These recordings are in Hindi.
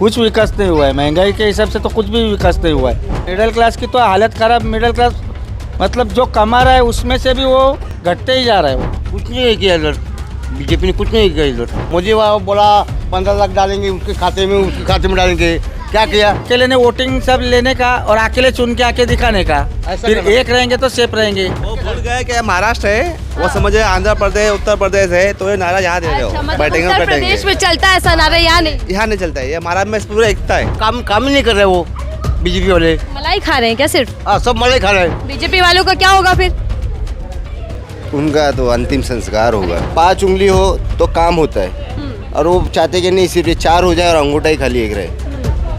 कुछ विकास नहीं हुआ है। महंगाई के हिसाब से तो कुछ भी विकास नहीं हुआ है। मिडिल क्लास की तो हालत खराब। मिडिल क्लास मतलब जो कमा रहा है उसमें से भी वो घटते ही जा रहा है। वो कुछ नहीं किया इधर, बीजेपी ने कुछ नहीं किया इधर। मोदी वहाँ बोला 15 लाख डालेंगे उसके खाते में डालेंगे, क्या किया? अकेले ने वोटिंग सब लेने का और अकेले चुन के आके दिखाने का, फिर एक रहेंगे तो सेफ रहेंगे। वो भूल गए कि महाराष्ट्र है, वो समझे आंध्र प्रदेश उत्तर प्रदेश है, तो ये नारा यहाँ दे रहे हो। बैठेंगे उत्तर प्रदेश में चलता है ऐसा नारा, यहाँ नहीं। यहाँ नहीं चलता है, ये महाराष्ट्र में पूरा एकता है। काम ही नहीं कर रहे वो बीजेपी वाले। मलाई खा रहे हैं क्या सिर्फ? सब मलाई खा रहे हैं। बीजेपी वालों का क्या होगा फिर? उनका तो अंतिम संस्कार होगा। 5 उंगली हो तो काम होता है, और वो चाहते कि नहीं सिर्फ 4 हो जाए और अंगूठा ही खाली एक रहे।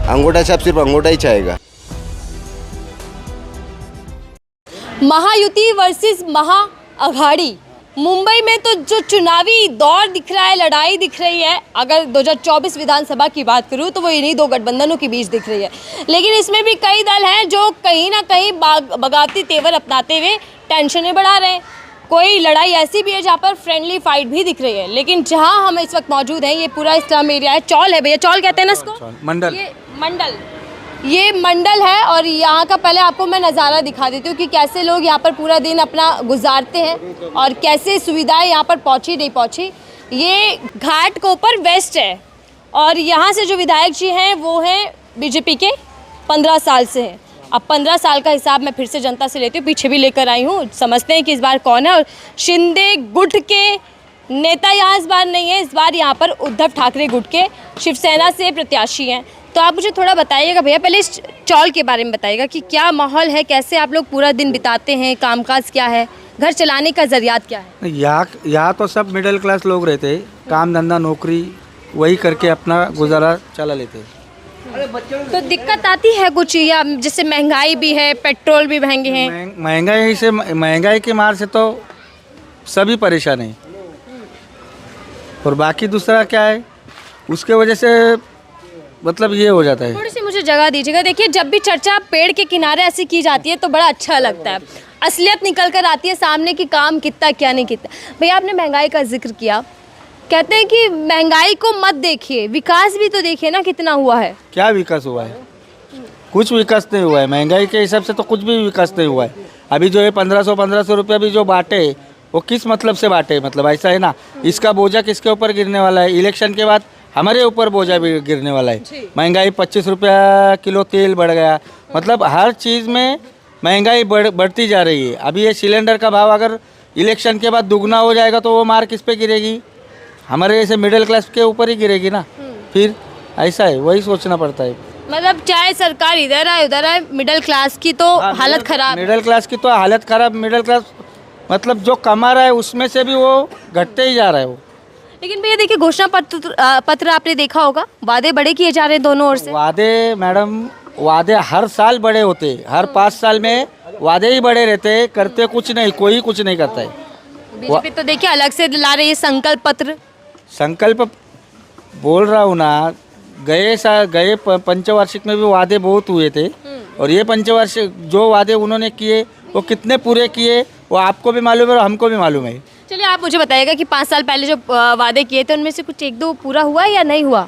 अंगूठा सब सिर्फ अंगूठा ही चाहेगा। महायुति वर्सेस महाअघाड़ी। मुंबई में तो जो चुनावी दौर दिख रहा है, लड़ाई दिख रही है, अगर 2024 विधानसभा की बात करूं तो वो इन्हीं दो गठबंधनों के बीच दिख रही है। लेकिन इसमें भी कई दल हैं जो कहीं ना कहीं बगावती तेवर अपनाते हुए टेंशनें बढ़ा रहे हैं। कोई लड़ाई ऐसी भी है जहाँ पर फ्रेंडली फाइट भी दिख रही है। लेकिन जहाँ हम इस वक्त मौजूद हैं, ये पूरा स्लम एरिया है। चौल है भैया, चौल कहते हैं ना इसको? ये मंडल है। और यहाँ का पहले आपको मैं नज़ारा दिखा देती हूँ कि कैसे लोग यहाँ पर पूरा दिन अपना गुजारते हैं और कैसे सुविधाएं यहाँ पर पहुँची नहीं पहुँची। ये घाट कोपर वेस्ट है और यहाँ से जो विधायक जी हैं वो हैं बीजेपी के, 15 साल से हैं। अब 15 साल का हिसाब मैं फिर से जनता से लेती हूँ, पीछे भी लेकर आई हूँ, समझते हैं कि इस बार कौन है। और शिंदे गुट के नेता यहाँ इस बार नहीं है, इस बार यहाँ पर उद्धव ठाकरे गुट के शिवसेना से प्रत्याशी हैं। तो आप मुझे थोड़ा बताइएगा भैया, पहले इस चौल के बारे में बताइएगा कि क्या माहौल है, कैसे आप लोग पूरा दिन बिताते हैं, कामकाज क्या है, घर चलाने का जरियात क्या है? यहाँ तो सब मिडिल क्लास लोग रहते हैं, काम धंधा नौकरी वही करके अपना गुजारा चला लेते हैं। तो दिक्कत आती है कुछ, या जैसे महंगाई भी है, पेट्रोल भी महंगे हैं? महंगाई की मार से तो सभी परेशान हैं। और बाकी दूसरा क्या है, उसके वजह से मतलब ये हो जाता है। थोड़ी सी मुझे जगह दीजिएगा। देखिए, जब भी चर्चा पेड़ के किनारे ऐसी की जाती है तो बड़ा अच्छा लगता है, असलियत निकल कर आती है सामने कि काम कितना क्या नहीं कितना। भैया आपने महंगाई का जिक्र किया, कहते हैं कि महंगाई को मत देखिए, विकास भी तो देखिए ना कितना हुआ है। क्या विकास हुआ है? कुछ विकास नहीं हुआ है। महंगाई के हिसाब से तो कुछ भी विकास नहीं हुआ है। अभी जो है 1500 रुपया भी जो बांटे वो किस मतलब से बांटे? मतलब ऐसा है ना, इसका बोझा किसके ऊपर गिरने वाला है? इलेक्शन के बाद हमारे ऊपर बोझा भी गिरने वाला है। महंगाई 25 रुपया किलो तेल बढ़ गया, मतलब हर चीज़ में महंगाई बढ़ती जा रही है। अभी ये सिलेंडर का भाव अगर इलेक्शन के बाद दुगना हो जाएगा तो वो मार किस पे गिरेगी? हमारे जैसे मिडिल क्लास के ऊपर ही गिरेगी ना। फिर ऐसा है, वही सोचना पड़ता है। मतलब चाहे सरकार इधर है उधर है, मिडिल क्लास की तो हालत खराब। मिडिल क्लास की तो हालत खराब। मिडिल क्लास मतलब जो कमा रहा है उसमें से भी वो घटते ही जा रहा है वो। लेकिन भैया देखिए, घोषणा पत्र आपने देखा होगा, वादे बड़े किए जा रहे हैं दोनों ओर से। वादे मैडम, वादे हर साल बड़े होते, हर 5 साल में वादे ही बड़े रहते, करते कुछ नहीं, कोई कुछ नहीं करता है। बीजेपी तो देखिए अलग से ला रही है संकल्प पत्र। संकल्प बोल रहा हूँ ना, गए पंचवार्षिक में भी वादे बहुत हुए थे, और ये पंचवार्षिक जो वादे उन्होंने किए वो कितने पूरे किए वो आपको भी मालूम है और हमको भी मालूम है। चलिए आप मुझे बताइएगा कि 5 साल पहले जो वादे किए थे उनमें से कुछ 1-2 पूरा हुआ या नहीं हुआ?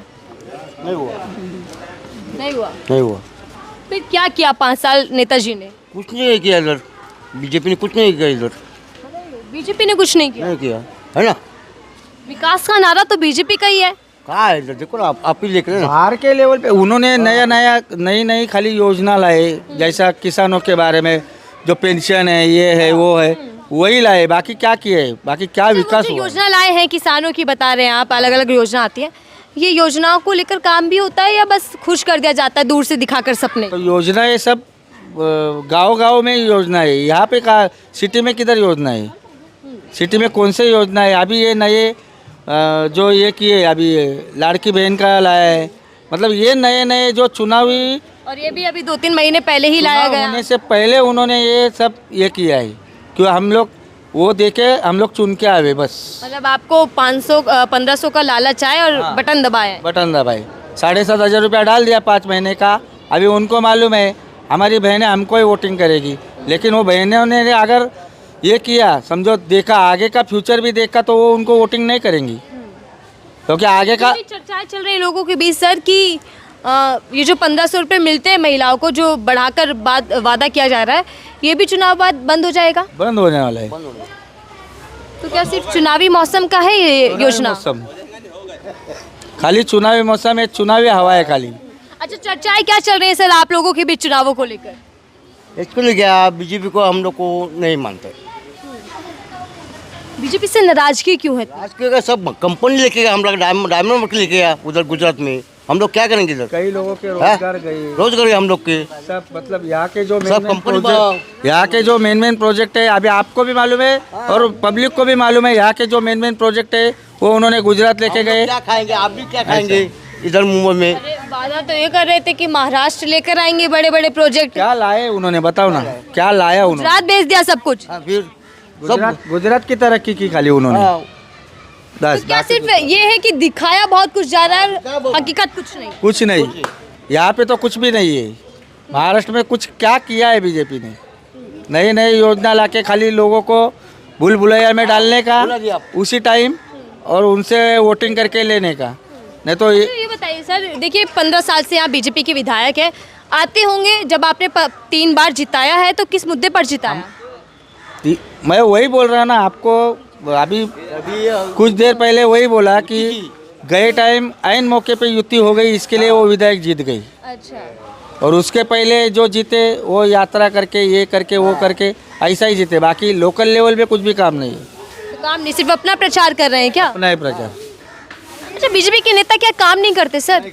नहीं हुआ। फिर क्या किया 5 साल नेताजी ने? कुछ नहीं किया इधर, बीजेपी ने कुछ नहीं किया इधर। बीजेपी ने कुछ नहीं किया है ना। विकास का नारा तो बीजेपी का ही है। कहाँ है इधर? देखो ना, आप ही देख रहे हैं। बाहर के लेवल पे उन्होंने नई खाली योजना लाए, जैसा किसानों के बारे में जो पेंशन है, ये है वो है, वही लाए। बाकी क्या किए? बाकी क्या विकास हुआ? योजना लाए हैं किसानों की, बता रहे हैं आप, अलग अलग योजना आती है। ये योजनाओं को लेकर काम भी होता है या बस खुश कर दिया जाता है दूर से दिखाकर सपने? तो योजना ये सब गांव में ही योजना है। यहाँ पे कहाँ सिटी में किधर योजना है? सिटी में कौन से योजना है? अभी ये नए जो ये किए, अभी लाड़की बहन का लाया है, मतलब ये नए जो चुनावी, और ये भी अभी 2-3 महीने पहले ही लाया गया। होने से पहले उन्होंने ये सब ये किया है, क्यों हम लोग वो देखे, हम लोग चुन के आए बस। मतलब आपको 500-1500 का लालच आए और बटन दबाए। 7,500 रुपया डाल दिया 5 महीने का। अभी उनको मालूम है हमारी बहनें हमको ही वोटिंग करेगी, लेकिन वो बहनों ने अगर ये किया, समझो देखा, आगे का फ्यूचर भी देखा, तो वो उनको वोटिंग नहीं करेंगी, क्योंकि आगे का चर्चाएं चल रही लोगों के बीच सर कि ये जो 1500 रुपये मिलते हैं महिलाओं को, जो बढ़ाकर वादा किया जा रहा है, ये भी चुनाव बाद बंद हो जाएगा? बंद होने वाला है। तो क्या सिर्फ चुनावी मौसम का है ये योजना? मौसम खाली चुनावी मौसम है, चुनावी हवा है खाली। अच्छा, चर्चाएं क्या चल रही है सर आप लोगों के बीच चुनावों को लेकर? इसको ले गया बीजेपी को हम लोग को नहीं मानते। बीजेपी से नाराजगी क्यों है? आज के सब कंपनी लेके गया, हम लोग डायमंड लेके गया उधर गुजरात में, हम लोग क्या करेंगे इधर? कई लोगों के रोजगार गए, रोजगार हम लोग के सब मतलब यहाँ के जो सब कंपनी यहाँ के जो मेन प्रोजेक्ट है, अभी आपको भी मालूम है और पब्लिक को भी मालूम है, यहाँ के जो मेन प्रोजेक्ट है वो उन्होंने गुजरात लेके गए। क्या खाएंगे, आप भी क्या खाएंगे इधर मुंबई में? अरे वादा तो ये कर रहे थे कि महाराष्ट्र लेकर आएंगे बड़े बड़े प्रोजेक्ट। क्या लाए उन्होंने, बताओ ना क्या लाया उन्होंने? गुजरात भेज दिया सब कुछ। हाँ, फिर गुजरात की तरक्की की खाली उन्होंने। हाँ, बस क्या सिर्फ ये है कि दिखाया बहुत कुछ जा रहा है, हकीकत कुछ नहीं? कुछ नहीं, यहाँ पे तो कुछ भी नहीं है। महाराष्ट्र में कुछ क्या किया है बीजेपी ने? नई नई योजना लाके खाली लोगों को भूल भुलैया में डालने का उसी टाइम, और उनसे वोटिंग करके लेने का। नहीं तो ये बताइए सर, देखिए 15 साल से यहाँ बीजेपी के विधायक है, आते होंगे, जब आपने 3 बार जिताया है तो किस मुद्दे पर जिताया? मैं वही बोल रहा ना आपको, अभी कुछ देर पहले वही बोला कि गए टाइम ऐन मौके पे युति हो गई, इसके लिए वो विधायक जीत गई। अच्छा, और उसके पहले जो जीते वो यात्रा करके, ये करके, वो करके, ऐसा ही जीते। बाकी लोकल लेवल पे कुछ भी काम नहीं है। तो काम नहीं, सिर्फ अपना प्रचार कर रहे हैं क्या? अपना ही प्रचार। अच्छा, बीजेपी के नेता क्या काम नहीं करते सर?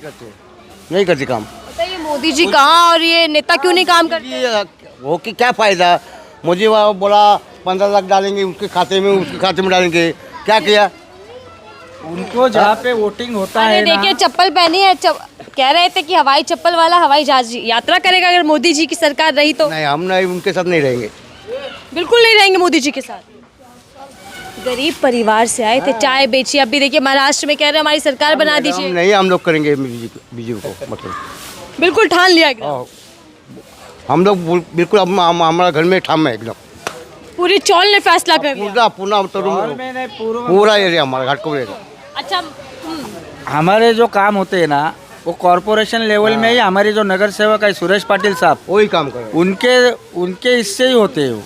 नहीं करते काम। बताइए, मोदी जी कहाँ और ये नेता क्यों नहीं काम करते? ये वो कि क्या फायदा? मुझे वहाँ बोला 15 लाख डालेंगे उसके खाते में डालेंगे, क्या किया? उनको जहाँ पे वोटिंग होता अरे है ना, देखिए, चप्पल पहनी है, कह रहे थे कि हवाई चप्पल वाला हवाई जहाज यात्रा करेगा अगर मोदी जी की सरकार रही तो। नहीं, हम नहीं उनके साथ नहीं रहेंगे। बिल्कुल नहीं रहेंगे मोदी जी के साथ। गरीब परिवार से आए थे, चाय बेची, अभी देखिए महाराष्ट्र में कह रहे हैं हमारी सरकार बना दीजिए। नहीं, हम लोग करेंगे बीजेपी को, मतलब बिल्कुल ठान लिया एकदम। हम लोग बिल्कुल हमारा घर में ठाम है एकदम। पूरी चौल ने फैसला कर लिया। पूरा एरिया हमारा घाटकोपर एरिया। अच्छा, हमारे जो काम होते हैं ना वो कॉरपोरेशन लेवल में ही, हमारे जो नगर सेवक है सुरेश पाटिल साहब, वही काम कर रहे हैं। उनके इससे ही होते हैं वो।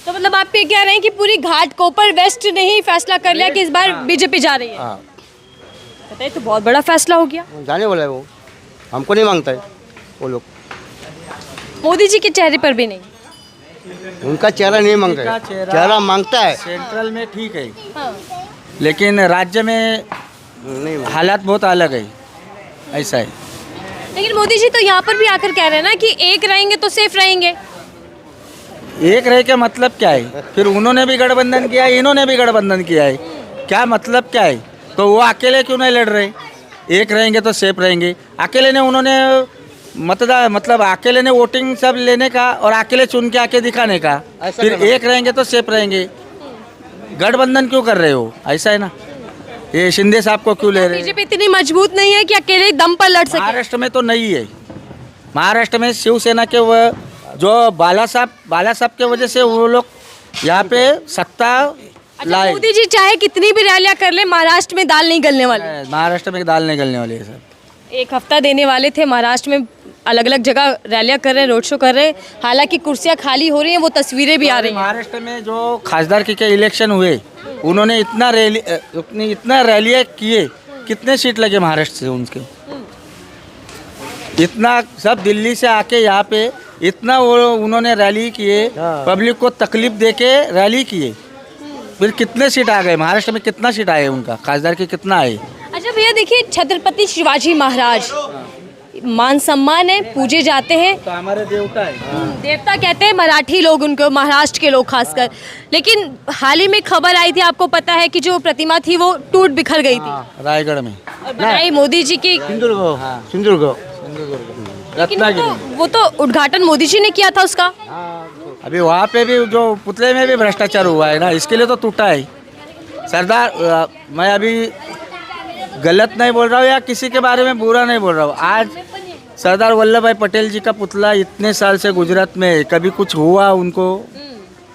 तो मतलब आप ये कह रहे हैं कि पूरी घाटकोपर वेस्ट ने ही फैसला कर लिया कि इस बार बीजेपी जा रही है? हाँ, बताइए, तो बहुत बड़ा फैसला हो गया। जाने वाला है वो, हमको नहीं मांगता है वो लोग। मोदी जी के चेहरे पर भी नहीं? उनका चेहरा नहीं मांगता है, चेहरा मांगता है। सेंट्रल में ठीक है, हाँ। लेकिन राज्य में नहीं हालात बहुत अलग है, ऐसा है। लेकिन मोदी जी तो यहाँ पर भी आकर कह रहे हैं ना कि एक रहेंगे तो सेफ रहेंगे। एक रह के मतलब क्या है? फिर उन्होंने भी गठबंधन किया है, इन्होंने भी गठबंधन किया है, क्या मतलब क्या है? तो वो अकेले क्यों नहीं लड़ रहे? एक रहेंगे तो सेफ रहेंगे। अकेले ने उन्होंने मतलब अकेले ने वोटिंग सब लेने का और अकेले चुन के आके दिखाने का, फिर एक रहेंगे तो सेफ रहेंगे। गठबंधन क्यों कर रहे हो? ऐसा है ना, ये शिंदे साहब को क्यों ले रहे हैं? बीजेपी इतनी मजबूत नहीं है कि अकेले दम पर लड़ सके? महाराष्ट्र में तो नहीं है। महाराष्ट्र में शिवसेना के वो जो बाला साहब के वजह से वो लोग यहाँ पे सत्ता अच्छा, लाए। मोदी जी चाहे कितनी भी रैलियां कर ले, महाराष्ट्र में दाल नहीं गलने वाली। महाराष्ट्र में दाल नहीं गलने वाली है सर। 1 हफ्ता देने वाले थे, महाराष्ट्र में अलग अलग जगह रैलियां कर रहे हैं, रोड शो कर रहे हैं, हालांकि कुर्सियां खाली हो रही हैं, वो तस्वीरें भी आ रही हैं। महाराष्ट्र में जो खासदार के इलेक्शन हुए, उन्होंने इतना रैलियाँ किए, कितने सीट लगे महाराष्ट्र से उनके? इतना सब दिल्ली से आके यहाँ पे इतना वो उन्होंने रैली किए, पब्लिक को तकलीफ देके रैली किए, फिर कितने सीट आ गए महाराष्ट्र में? कितना सीट आए उनका खासदार के, कितना आए? अच्छा भैया, देखिए छत्रपति शिवाजी महाराज मान सम्मान है, पूजे जाते हैं, तो हमारे देवता है। देवता कहते हैं मराठी लोग उनको, महाराष्ट्र के लोग खासकर। लेकिन हाल ही में खबर आई थी, आपको पता है कि जो प्रतिमा थी वो टूट बिखर गई थी रायगढ़ में, और बताइए मोदी जी की, सिंधुदुर्ग रत्नागिरी। वो तो उद्घाटन मोदी जी ने किया था उसका। अभी वहाँ पे भी जो पुतले में भी भ्रष्टाचार हुआ है ना, इसके लिए तो टूटा है। सरदार, मैं अभी गलत नहीं बोल रहा हूँ या किसी के बारे में बुरा नहीं बोल रहा हूँ। आज सरदार वल्लभ भाई पटेल जी का पुतला इतने साल से गुजरात में है, कभी कुछ हुआ उनको?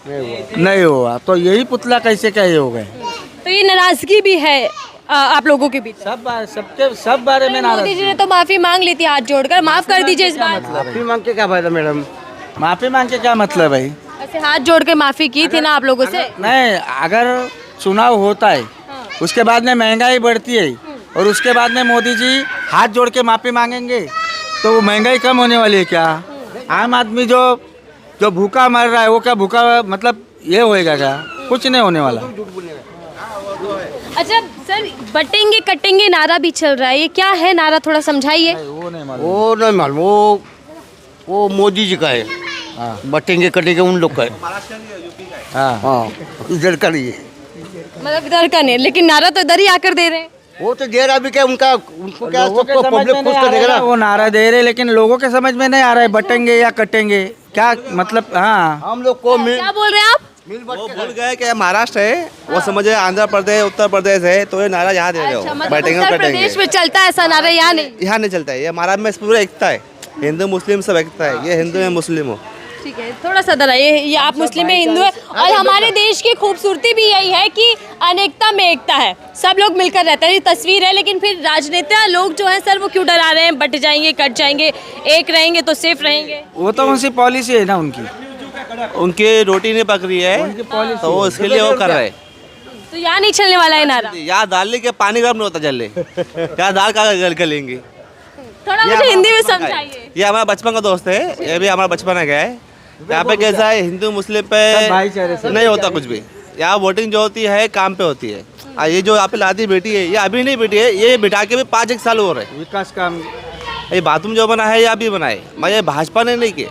नहीं हुआ। तो यही पुतला कैसे क्या ये हो गए? तो ये नाराजगी भी है आप लोगों के बीच? सब बारे में नाराज। मोदी जी ने तो माफी मांग ली थी हाथ जोड़कर, माफ कर दीजिए इस बार। माफी मांग के क्या फायदा मैडम? माफी मांग के क्या मतलब भाई? ऐसे हाथ जोड़ के माफी की थी ना आप लोगों से। नहीं, अगर चुनाव होता है उसके बाद में महंगाई बढ़ती है और उसके बाद में मोदी जी हाथ जोड़ के माफी मांगेंगे तो वो महंगाई कम होने वाली है क्या? आम आदमी जो भूखा मर रहा है वो क्या भूखा मतलब ये होएगा क्या? कुछ नहीं होने वाला। अच्छा सर, बटेंगे कटेंगे नारा भी चल रहा है, ये क्या है नारा, थोड़ा समझाइए। वो नहीं मालूम। वो नहीं मालूम, वो मोदी जी का है। हाँ बटेंगे कटेंगे उन लोग का है। हाँ हाँ, इधर का नहीं है। मतलब इधर का नहीं, लेकिन नारा तो इधर ही आकर दे रहे हैं। वो तो दे रहा भी क्या, उनको क्या लोगों के सबको समझ पब्लिक में खुश नहीं आ कर देगा रहा है, ना। वो नारा दे रहे लेकिन लोगों के समझ में नहीं आ रहा है बटेंगे या कटेंगे क्या मतलब। हाँ हम लोग को मिल क्या बोल रहे हैं आप? वो भूल गए कि महाराष्ट्र है, वो समझे आंध्र प्रदेश उत्तर प्रदेश है, तो ये नारा यहाँ दे रहे अच्छा, हो। मतलब बैठेंगे उत्तर कटेंगे, प्रदेश में चलता है ऐसा नारा, यहाँ नहीं। यहाँ नहीं चलता है। ये महाराष्ट्र में पूरा एकता है, हिंदू मुस्लिम सब एकता है। ये हिंदू है मुस्लिम हो। ठीक है, थोड़ा सा डरा ये आप मुस्लिम है, हिंदू है, और हमारे देश की खूबसूरती भी यही है कि अनेकता में एकता है, सब लोग मिलकर रहते हैं। ये तस्वीर है, लेकिन फिर राजनेता लोग जो है सर वो क्यों डरा रहे हैं? बट जाएंगे कट जाएंगे, एक रहेंगे तो सेफ रहेंगे। वो तो उनकी पॉलिसी है ना उनकी। उनकी रोटी नहीं पक रही है तो वो इसके लिए वो कर रहे हैं। तो यहाँ नहीं चलने वाला है नारा। यहाँ दाल के पानी गर्म नहीं होता जल्दी, यहाँ दाल का गलेंगे। थोड़ा मुझे हिंदी में समझाइए। ये हमारा बचपन का दोस्त है, ये भी हमारा बचपन का है। यहाँ पे कैसा है, हिंदू मुस्लिम पे सब भाईचारे से नहीं होता कुछ भी। यहाँ वोटिंग जो होती है काम पे होती है। ये जो यहाँ पे लादी बेटी है, ये अभी नहीं बेटी है, ये बिठा के भी 5-1 साल हो रहे। विकास काम। ये बाथरूम जो बना है ये अभी बनाए, मैं ये भाजपा ने नहीं किए,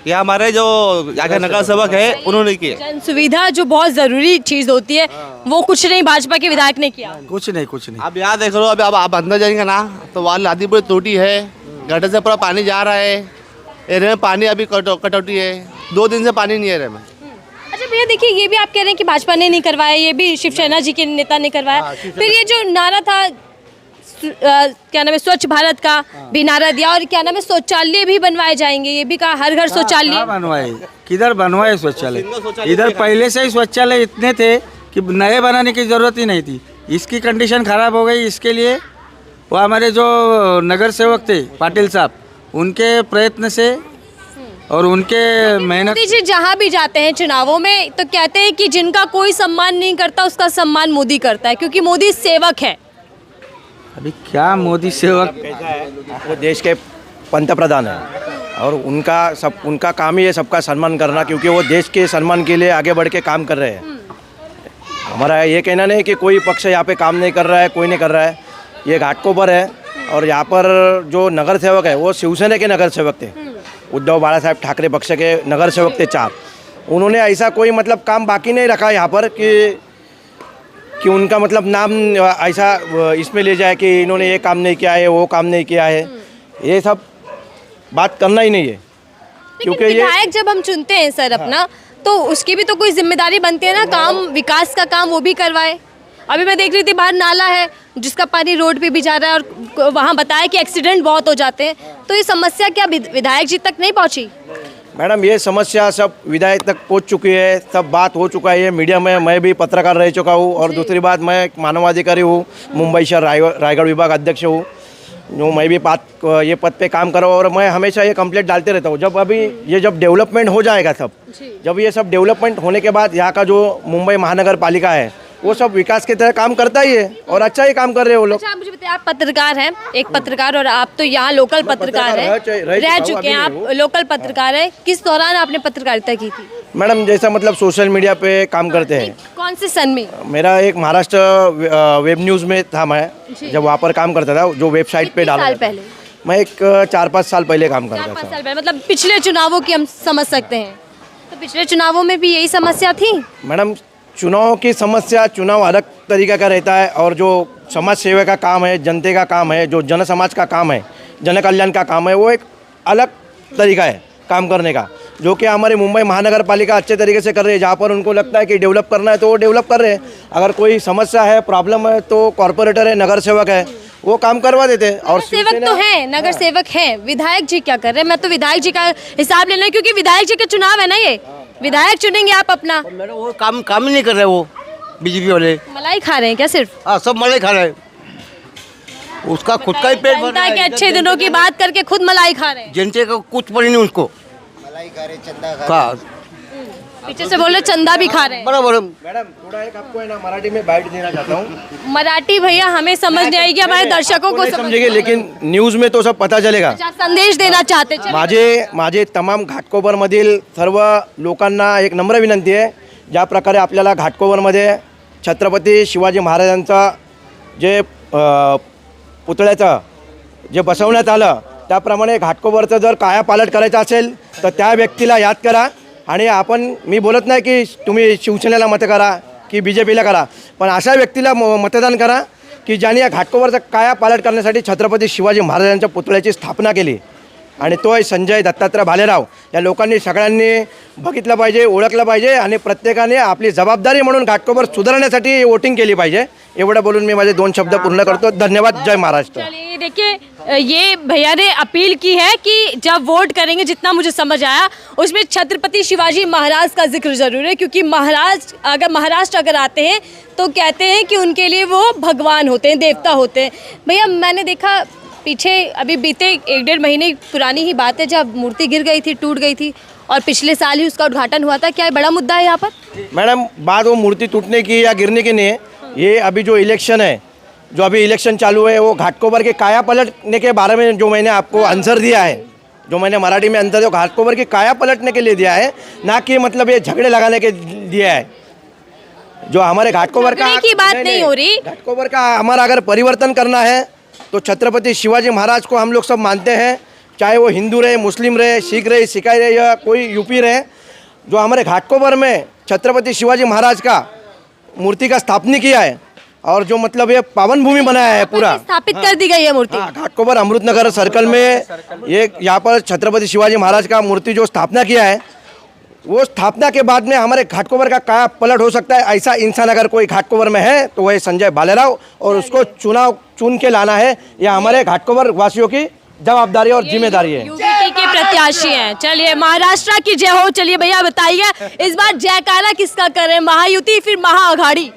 ये हमारे जो यहाँ के नगर सेवक है उन्होंने किए। जन सुविधा जो बहुत जरूरी चीज होती है वो कुछ नहीं भाजपा के विधायक ने किया। कुछ नहीं। अब यहाँ देख लो, अभी अब आप अंदर जाएंगे ना तो वहाँ लादी पूरी टूटी है, गटर से पूरा पानी जा रहा है। एरिया में पानी अभी कटौती है, 2 दिन से पानी नहीं है एरिया में। अच्छा भैया देखिए, ये भी आप कह रहे हैं कि भाजपा ने नहीं करवाया, ये भी शिवसेना जी के नेता ने करवाया। फिर ये जो नारा था क्या नाम है, स्वच्छ भारत का भी नारा दिया, और क्या नाम है, शौचालय भी बनवाए जाएंगे, ये भी कहा हर घर शौचालय। कहाँ बनवाए, किधर बनवाए शौचालय? इधर पहले से ही शौचालय इतने थे कि नए बनाने की जरूरत ही नहीं थी। इसकी कंडीशन खराब हो गई, इसके लिए वो हमारे जो नगर सेवक थे पाटिल साहब, उनके प्रयत्न से और उनके मेहनत। मोदी जी जहाँ भी जाते हैं चुनावों में तो कहते हैं कि जिनका कोई सम्मान नहीं करता उसका सम्मान मोदी करता है, क्योंकि मोदी सेवक है। अभी क्या मोदी सेवक? वो देश के पंतप्रधान हैं और उनका काम ही है सबका सम्मान करना, क्योंकि वो देश के सम्मान के लिए आगे बढ़ के काम कर रहे हैं। हमारा ये कहना नहीं कि कोई पक्ष यहाँ पे काम नहीं कर रहा है, कोई नहीं कर रहा है। ये घाटकोपर है और यहाँ पर जो नगर सेवक है वो शिवसेना के नगर सेवक थे, उद्धव बाला साहब ठाकरे पक्ष के नगर सेवक थे 4। उन्होंने ऐसा कोई मतलब काम बाकी नहीं रखा यहाँ पर कि उनका मतलब नाम ऐसा इसमें ले जाए कि इन्होंने ये काम नहीं किया है, वो काम नहीं किया है। ये सब बात करना ही नहीं है, क्योंकि विधायक जब हम चुनते हैं सर अपना, तो उसकी भी तो कोई जिम्मेदारी बनती है ना, काम विकास का काम वो भी करवाए। अभी मैं देख रही थी बाहर नाला है जिसका पानी रोड पे भी जा रहा है, और वहाँ बताया कि एक्सीडेंट बहुत हो जाते हैं। तो ये समस्या क्या विधायक जी तक नहीं पहुँची? मैडम ये समस्या सब विधायक तक पहुंच चुकी है, सब बात हो चुका है मीडिया में। मैं भी पत्रकार रह चुका हूँ और दूसरी बात मैं एक मानवाधिकारी हूँ, मुंबई शहर रायगढ़ विभाग अध्यक्ष हूँ, जो मैं भी ये पद पे काम कर रहा हूँ। और मैं हमेशा ये कंप्लेंट डालते रहता हूँ। जब डेवलपमेंट हो जाएगा, जब ये सब डेवलपमेंट होने के बाद यहाँ का जो मुंबई महानगर पालिका है वो सब विकास की तरह काम करता ही है और अच्छा ही काम कर रहे हैं वो लोग। अच्छा, आप मुझे बताइए, आप पत्रकार हैं, एक पत्रकार, और आप तो यहाँ लोकल पत्रकार हैं, रह चुके हैं, आप लोकल पत्रकार हैं। किस दौरान आपने पत्रकारिता की थी? मैडम जैसा मतलब सोशल मीडिया पे काम करते हैं। कौन से सन में? मेरा एक महाराष्ट्र वेब न्यूज़ में था, मैं जब वहाँ पर काम करता था, जो वेबसाइट पे डाला। साल पहले? मैं एक 4-5 साल पहले काम करता 4-5 था। साल पहले, मतलब पिछले चुनावों की हम समझ सकते हैं। तो पिछले चुनावों में भी यही समस्या थी? मैडम चुनाव की समस्या, चुनाव अलग तरीके का रहता है, और जो समाज सेवा का काम है, जनते का काम है, जो जन समाज का काम है, जन कल्याण का काम है, वो एक अलग तरीका है काम करने का, जो कि हमारे मुंबई महानगर पालिका अच्छे तरीके से कर रही है। जहाँ पर उनको लगता है कि डेवलप करना है तो वो डेवलप कर रहे हैं। अगर कोई समस्या है, प्रॉब्लम है, तो कॉर्पोरेटर है, नगर सेवक है, वो काम करवा देते हैं। और सेवक तो है, नगर सेवक है, विधायक जी क्या कर रहे हैं? मैं तो विधायक जी का हिसाब लेना है, क्योंकि विधायक जी का चुनाव है ना, ये विधायक चुनेंगे आप अपना। मैडम वो काम ही नहीं कर रहे वो। बीजेपी वाले। मलाई खा रहे हैं क्या सिर्फ? हाँ, सब मलाई खा रहे हैं, उसका खुद का ही पेट भर रहा जनता के है। अच्छे दिनों की बात करके खुद मलाई खा रहे हैं। जनता का कुछ पड़ी नहीं उसको। मलाई खा रहे, चंदा खा का पीछे से बोल रहे चंदा भी खा रहे हैं। बराबर है। मैडम थोड़ा एक आपको है ना मराठी में बाइट देना चाहता हूँ। मराठी भैया हमें समझ नहीं आएगी, हमारे दर्शकों को समझ समझेंगे, लेकिन न्यूज में तो सब पता चलेगा। आप संदेश देना चाहते हैं? माझे तमाम घाटकोपरमधील सर्व लोकांना एक नम्र विनंती आहे, ज्या प्रकारे आपल्याला घाटकोपरमध्ये छत्रपती शिवाजी महाराजांचा जे पुतळ्याचं जे बसवण्यात आलं, त्याप्रमाणे घाटकोपरचं जर कायापालट करायचं असेल तर त्या व्यक्तीला याद करा. आणि मी बोलत नाही की तुम्ही शिवसेनेला मत करा की BJPला करा, पण अशा व्यक्तीला मतदान करा की ज्यांनी या घाटकोपरचा कायापालट करण्यासाठी छत्रपती शिवाजी महाराजांच्या पुतळ्याची स्थापना केली. आणि तो आहे संजय दत्तात्रय भालेराव. या लोकांनी सगळ्यांनी बघितलं पाहिजे, ओळखलं पाहिजे आणि प्रत्येकाने आपली जबाबदारी म्हणून घाटकोपर सुधारण्यासाठी वोटिंग केली पाहिजे. एवढं बोलून मी माझे 2 शब्द पूर्ण करतो. धन्यवाद. जय महाराष्ट्र. चलिए देखिए, ये भैया ने अपील की है कि जब वोट करेंगे, जितना मुझे समझ आया उसमें छत्रपति शिवाजी महाराज का जिक्र जरूर है, क्योंकि महाराष्ट्र अगर आते हैं तो कहते हैं कि उनके लिए वो भगवान होते हैं, देवता होते हैं. भैया मैंने देखा पीछे अभी बीते 1-1.5 महीने पुरानी ही बात है जब मूर्ति गिर गई थी, टूट गई थी, और पिछले साल ही उसका उद्घाटन हुआ था. क्या ये बड़ा मुद्दा है यहाँ पर? मैडम बात वो मूर्ति टूटने की या गिरने की नहीं है. ये अभी जो इलेक्शन है, जो अभी इलेक्शन चालू है, वो घाटकोपर के काया पलटने के बारे में जो मैंने आपको आंसर दिया है, जो मैंने मराठी में आंसर जो घाटकोपर की काया पलटने के लिए दिया है, ना कि मतलब ये झगड़े लगाने के दिया है. जो हमारे घाटकोपर का झगड़े की बात नहीं हो रही. घाटकोपर का हमारा अगर परिवर्तन करना है तो छत्रपति शिवाजी महाराज को हम लोग सब मानते हैं, चाहे वो हिंदू रहे, मुस्लिम रहे, सिख रहे, ईसाई रहे या कोई यूपी रहे. जो हमारे घाटकोपर में छत्रपति शिवाजी महाराज का मूर्ति का स्थापना किया है और जो मतलब ये पावन भूमि बनाया है पूरा, स्थापित कर दी गई है मूर्ति. हाँ, घाटकोपर अमृतनगर सर्कल में ये यहाँ पर छत्रपति शिवाजी महाराज का मूर्ति जो स्थापना किया है, वो स्थापना के बाद में हमारे घाटकोपर का काया पलट हो सकता है. ऐसा इंसान अगर कोई घाटकोपर में है तो वह संजय भालेराव, और उसको चुन के लाना है. यह हमारे घाटकोपर वासियों की जवाबदारी और जिम्मेदारी है. यूपी के प्रत्याशी हैं. चलिए महाराष्ट्र की जय हो. चलिए भैया बताइए इस बार जयकारा किसका करें, महायुति फिर महाअघाड़ी?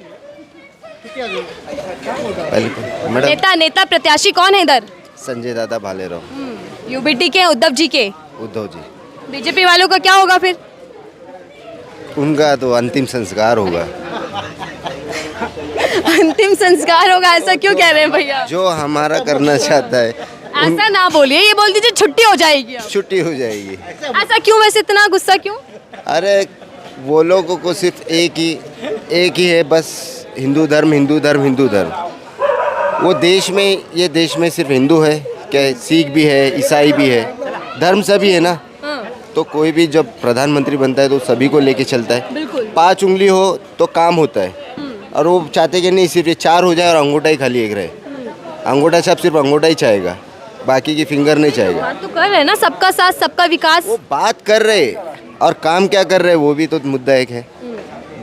मैडम नेता प्रत्याशी कौन है इधर? संजय दादा भालेराव, यूबीटी के उद्धव जी के. उद्धव जी. बीजेपी वालों का क्या होगा फिर? उनका तो अंतिम संस्कार होगा. अंतिम संस्कार होगा, ऐसा क्यों कह रहे हैं भैया? जो हमारा करना चाहता है ऐसा ना बोलिए, ये बोल दीजिए छुट्टी हो जाएगी. छुट्टी हो जाएगी. ऐसा क्यों, वैसे इतना गुस्सा क्यों? अरे वो लोगों को सिर्फ एक ही है बस, हिंदू धर्म हिंदू धर्म हिंदू धर्म. वो देश में सिर्फ हिंदू है क्या? सिख भी है, ईसाई भी है, धर्म सभी है ना. तो कोई भी जब प्रधानमंत्री बनता है तो सभी को लेके चलता है. बिल्कुल. 5 उंगली हो तो काम होता है. और वो चाहते कि नहीं सिर्फ ये 4 हो जाए और अंगूठा ही खाली एक रहे. अंगूठा छाप सिर्फ अंगूठा ही चाहेगा, बाकी की फिंगर नहीं चाहेगा. बात तो कर रहे हैं ना, सबका साथ सबका विकास. वो बात कर रहे और काम क्या कर रहे वो भी तो मुद्दा एक है.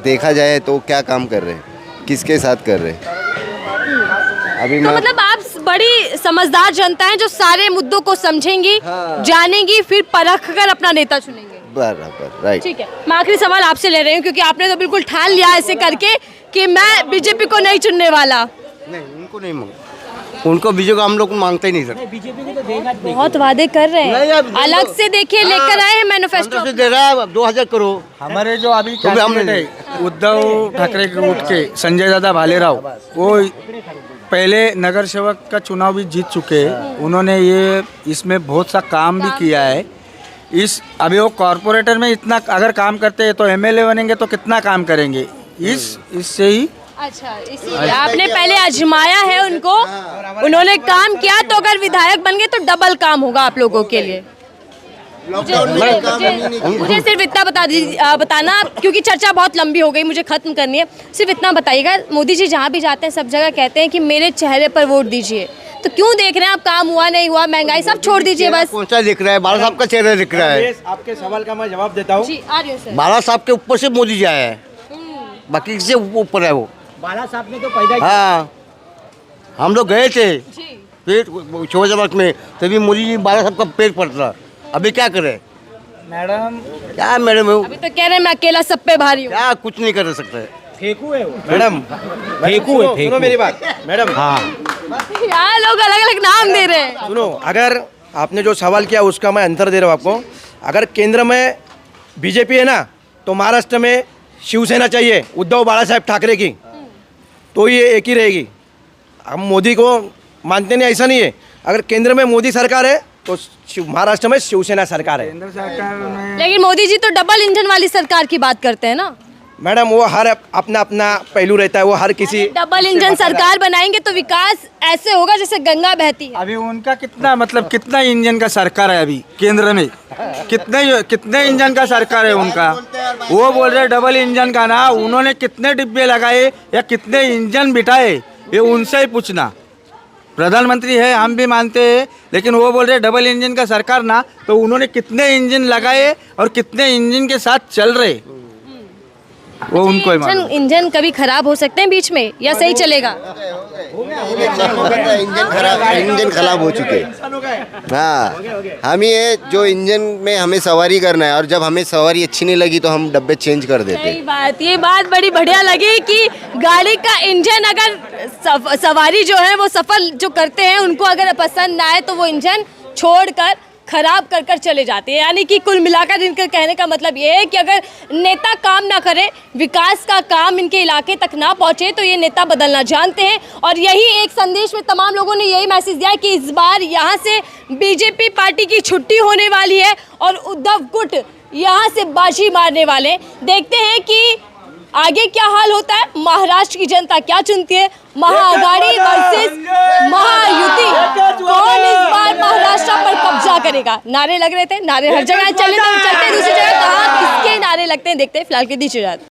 देखा जाए तो क्या काम कर रहे हैं, किसके साथ कर रहे हैं. अभी तो मतलब आप बड़ी समझदार जनता है जो सारे मुद्दों को समझेंगी, जानेंगी, फिर परख कर अपना नेता चुनेंगे. बराबर, राइट. ठीक है, मैं आखिरी सवाल आपसे ले रही हूँ क्योंकि आपने तो बिल्कुल ठान लिया ऐसे करके कि मैं बीजेपी को नहीं चुनने वाला. नहीं, उनको नहीं मांगते. उनको बीजेपी हम लोग मांगते ही नहीं सर. बहुत वादे कर रहे नहीं, हैं, अब अलग से देखिए लेकर आए हैं मैनिफेस्टो. से दे रहा है 2000 करो. हमारे जो अभी तो भी हमने कैंडिडेट है उद्धव ठाकरे के गुट के संजय दादा भालेराव, वो पहले नगर सेवक का चुनाव भी जीत चुके हैं. उन्होंने ये इसमें बहुत सा काम भी किया है. अभी वो कॉरपोरेटर में इतना अगर काम करते हैं तो एमएलए बनेंगे तो कितना काम करेंगे. इससे ही अच्छा, इसीलिए आपने पहले आजमाया है उनको, उन्होंने काम किया, तो अगर विधायक बन गए तो डबल काम होगा आप लोगों के लिए. मुझे सिर्फ इतना बताना, क्योंकि चर्चा बहुत लंबी हो गई, मुझे खत्म करनी है. सिर्फ इतना बताइएगा, मोदी जी जहाँ भी जाते हैं सब जगह कहते हैं कि मेरे चेहरे पर वोट दीजिए, तो क्यों देख रहे हैं आप? काम हुआ नहीं हुआ, महंगाई सब छोड़ दीजिए बस. कौन सा दिख रहा है? बाला साहब का चेहरा दिख रहा है. आपके सवाल का मैं जवाब देता हूँ. जी, आ रही हूँ सर. बाला साहब के ऊपर से मोदी जी आया है, बाकी से ऊपर है वो. बाला साहब ने तो पैदा हाँ, हम लोग गए थे जी. पेट छोटे में, तभी मोदी जी बाला साहब का पेट पड़ता. अभी क्या करें मैडम क्या मैडम, अभी तो कह रहे हैं मैं अकेला सब पे भारी हूँ. क्या कुछ नहीं कर सकते. मैडम सुनो मेरी बात मैडम। हाँ यार लोग अलग अलग नाम दे रहे हैं। सुनो, अगर आपने जो सवाल किया उसका मैं आंसर दे रहा हूँ आपको। अगर केंद्र में बीजेपी है ना, तो महाराष्ट्र में शिवसेना चाहिए उद्धव बाला साहेब ठाकरे की, तो ये एक ही रहेगी। हम मोदी को मानते नहीं, ऐसा नहीं है। अगर केंद्र में मोदी सरकार है तो महाराष्ट्र में शिवसेना सरकार है। केंद्र सरकार में लेकिन मोदी जी तो डबल इंजन वाली सरकार की बात करते हैं ना। मैडम वो हर अपना अपना पहलू रहता है, वो हर किसी डबल इंजन सरकार बनाएंगे तो विकास ऐसे होगा जैसे गंगा बहती है। अभी उनका कितना मतलब कितना इंजन का सरकार है अभी केंद्र में, कितने इंजन का सरकार है उनका। वो बोल रहे डबल इंजन का ना, उन्होंने कितने डिब्बे लगाए या कितने इंजन बिठाए ये उनसे ही पूछना। प्रधानमंत्री है हम भी मानते हैं, लेकिन वो बोल रहे डबल इंजन का सरकार ना, तो उन्होंने कितने इंजन लगाए और कितने इंजन के साथ चल रहे वो उनको ही मालूम। इंजन कभी खराब हो सकते हैं बीच में या सही चलेगा? इंजन खराब हो चुके हैं। हाँ, हम ये जो इंजन में हमें सवारी करना है और जब हमें सवारी अच्छी नहीं लगी तो हम डब्बे चेंज कर देते हैं। सही बात, ये बात बड़ी बढ़िया लगी कि गाड़ी का इंजन अगर सवारी जो है वो सफर जो करते हैं उनको अगर पसंद ना आए तो वो इंजन छोड़कर खराब कर कर चले जाते हैं। यानी कि कुल मिलाकर इनका कहने का मतलब ये है कि अगर नेता काम ना करे, विकास का काम इनके इलाके तक ना पहुंचे तो ये नेता बदलना जानते हैं। और यही एक संदेश में तमाम लोगों ने यही मैसेज दिया कि इस बार यहाँ से बीजेपी पार्टी की छुट्टी होने वाली है और उद्धव गुट यहाँ से बाजी मारने वाले। देखते हैं कि आगे क्या हाल होता है, महाराष्ट्र की जनता क्या चुनती है, महाआघाड़ी वर्सेस महायुति, कौन इस बार महाराष्ट्र पर कब्जा करेगा। नारे लग रहे थे, नारे हर जगह चलते दूसरी जगह कहाँ किसके नारे लगते हैं, देखते हैं। फिलहाल के दीजिए इजाजत।